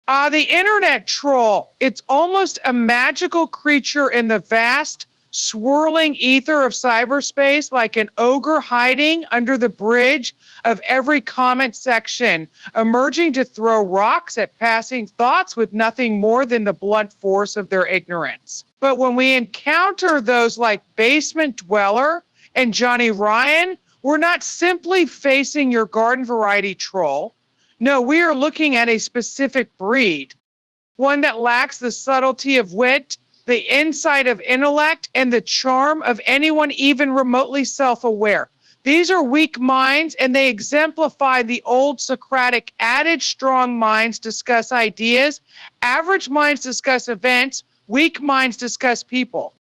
The internet troll. It's almost a magical creature in the vast, swirling ether of cyberspace, like an ogre hiding under the bridge of every comment section, emerging to throw rocks at passing thoughts with nothing more than the blunt force of their ignorance. But when we encounter those like Basement Dweller and Jonnie-Ryan, we're not simply facing your garden variety troll. No, we are looking at a specific breed, one that lacks the subtlety of wit, the insight of intellect, and the charm of anyone even remotely self-aware. These are weak minds, and they exemplify the old Socratic adage, strong minds discuss ideas, average minds discuss events, weak minds discuss people.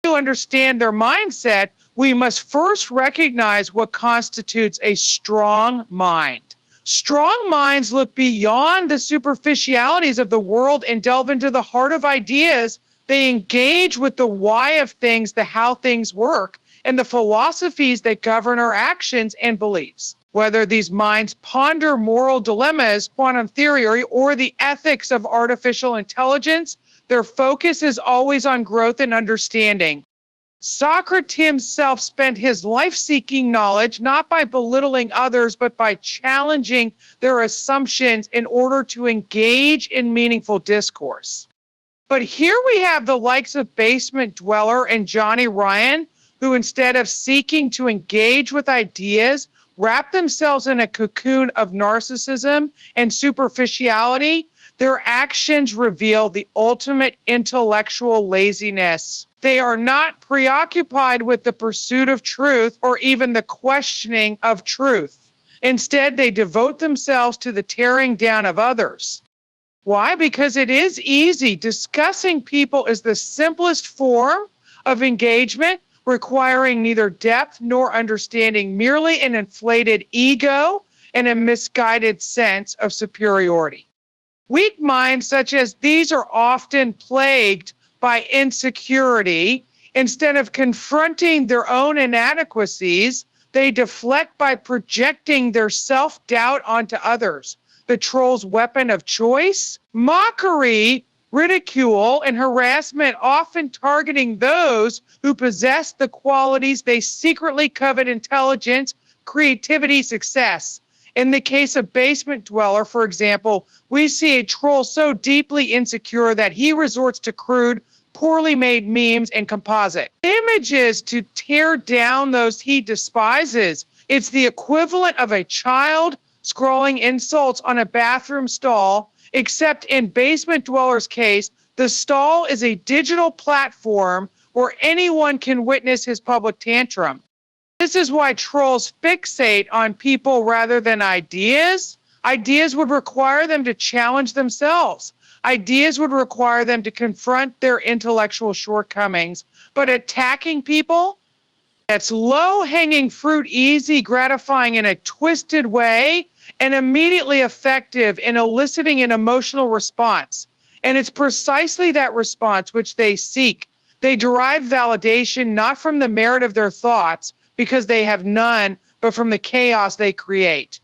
To understand their mindset, we must first recognize what constitutes a strong mind. Strong minds look beyond the superficialities of the world and delve into the heart of ideas. They engage with the why of things, the how things work, and the philosophies that govern our actions and beliefs. Whether these minds ponder moral dilemmas, quantum theory, or the ethics of artificial intelligence, their focus is always on growth and understanding. Socrates himself spent his life seeking knowledge not by belittling others, but by challenging their assumptions in order to engage in meaningful discourse. But here we have the likes of Basement Dweller and Jonnie-Ryan, who instead of seeking to engage with ideas, wrap themselves in a cocoon of narcissism and superficiality. Their actions reveal the ultimate intellectual laziness. They are not preoccupied with the pursuit of truth or even the questioning of truth. Instead, they devote themselves to the tearing down of others. Why? Because it is easy. Discussing people is the simplest form of engagement, requiring neither depth nor understanding, merely an inflated ego and a misguided sense of superiority. Weak minds such as these are often plagued by insecurity. Instead of confronting their own inadequacies, they deflect by projecting their self-doubt onto others. The troll's weapon of choice? Mockery, ridicule, and harassment, often targeting those who possess the qualities they secretly covet: intelligence, creativity, success. In the case of Basement Dweller, for example, we see a troll so deeply insecure that he resorts to crude, poorly made memes and composite images to tear down those he despises. It's the equivalent of a child scrawling insults on a bathroom stall, except in Basement Dweller's case, the stall is a digital platform where anyone can witness his public tantrum. This is why trolls fixate on people rather than ideas. Ideas would require them to challenge themselves. Ideas would require them to confront their intellectual shortcomings. But attacking people, that's low-hanging fruit, easy, gratifying in a twisted way, and immediately effective in eliciting an emotional response. And it's precisely that response which they seek. They derive validation not from the merit of their thoughts, because they have none, but from the chaos they create.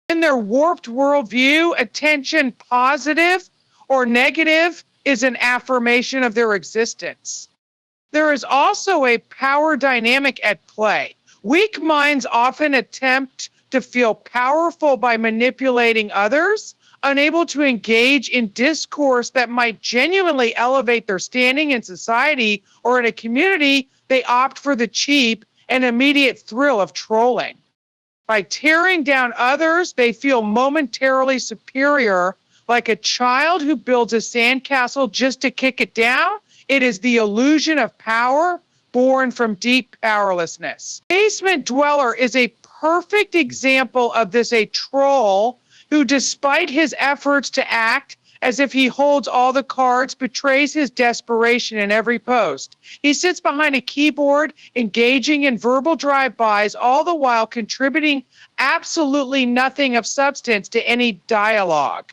In their warped worldview, attention, positive or negative, is an affirmation of their existence. There is also a power dynamic at play. Weak minds often attempt to feel powerful by manipulating others. Unable to engage in discourse that might genuinely elevate their standing in society or in a community, they opt for the cheap and immediate thrill of trolling. By tearing down others, they feel momentarily superior, like a child who builds a sandcastle just to kick it down. It is the illusion of power born from deep powerlessness. Basement Dweller is a perfect example of this, a troll who, despite his efforts to act as if he holds all the cards, betrays his desperation in every post. He sits behind a keyboard, engaging in verbal drive-bys, all the while contributing absolutely nothing of substance to any dialogue.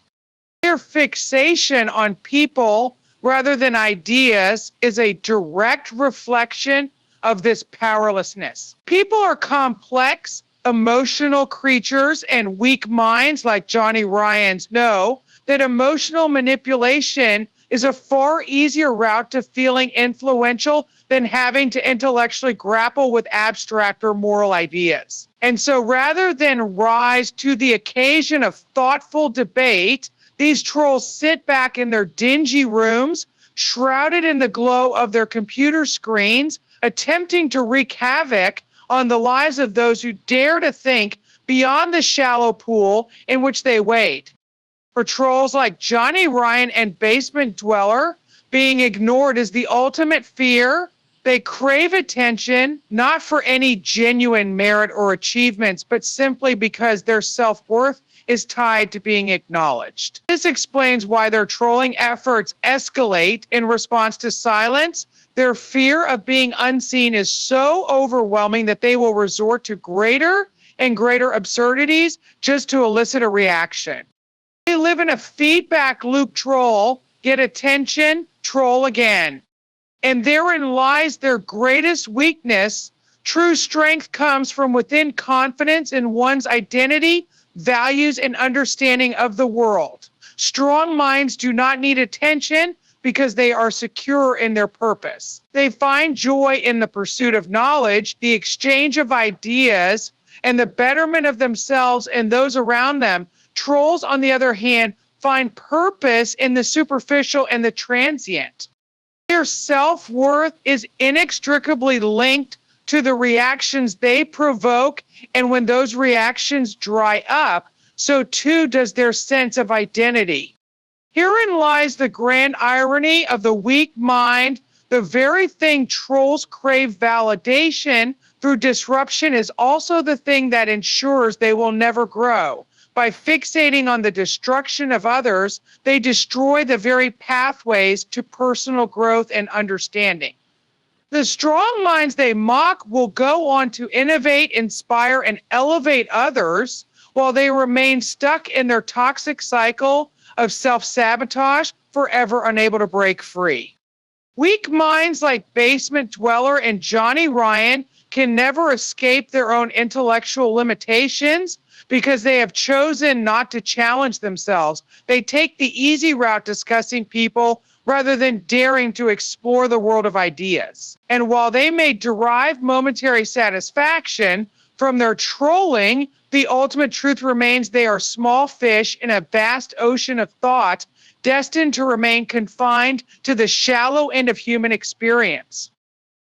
Their fixation on people rather than ideas is a direct reflection of this powerlessness. People are complex, emotional creatures, and weak minds like Jonnie-Ryan's know that emotional manipulation is a far easier route to feeling influential than having to intellectually grapple with abstract or moral ideas. And so rather than rise to the occasion of thoughtful debate, these trolls sit back in their dingy rooms, shrouded in the glow of their computer screens, attempting to wreak havoc on the lives of those who dare to think beyond the shallow pool in which they wade. For trolls like Jonnie-Ryan and Basement Dweller, being ignored is the ultimate fear. They crave attention, not for any genuine merit or achievements, but simply because their self-worth is tied to being acknowledged. This explains why their trolling efforts escalate in response to silence. Their fear of being unseen is so overwhelming that they will resort to greater and greater absurdities just to elicit a reaction. They live in a feedback loop. Troll, get attention, troll again. And therein lies their greatest weakness. True strength comes from within confidence in one's identity, values, and understanding of the world. Strong minds do not need attention because they are secure in their purpose. They find joy in the pursuit of knowledge, the exchange of ideas, and the betterment of themselves and those around them. Trolls, on the other hand, find purpose in the superficial and the transient. Their self-worth is inextricably linked to the reactions they provoke, and when those reactions dry up, so too does their sense of identity. Herein lies the grand irony of the weak mind. The very thing trolls crave validation through disruption is also the thing that ensures they will never grow. By fixating on the destruction of others, they destroy the very pathways to personal growth and understanding. The strong minds they mock will go on to innovate, inspire, and elevate others while they remain stuck in their toxic cycle of self-sabotage, forever unable to break free. Weak minds like Basement Dweller and Jonnie-Ryan can never escape their own intellectual limitations because they have chosen not to challenge themselves. They take the easy route discussing people rather than daring to explore the world of ideas. And while they may derive momentary satisfaction from their trolling, the ultimate truth remains they are small fish in a vast ocean of thought, destined to remain confined to the shallow end of human experience.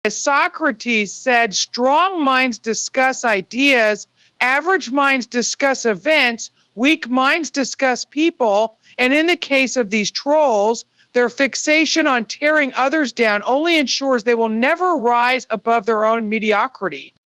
As Socrates said, strong minds discuss ideas, average minds discuss events, weak minds discuss people, and in the case of these trolls, their fixation on tearing others down only ensures they will never rise above their own mediocrity.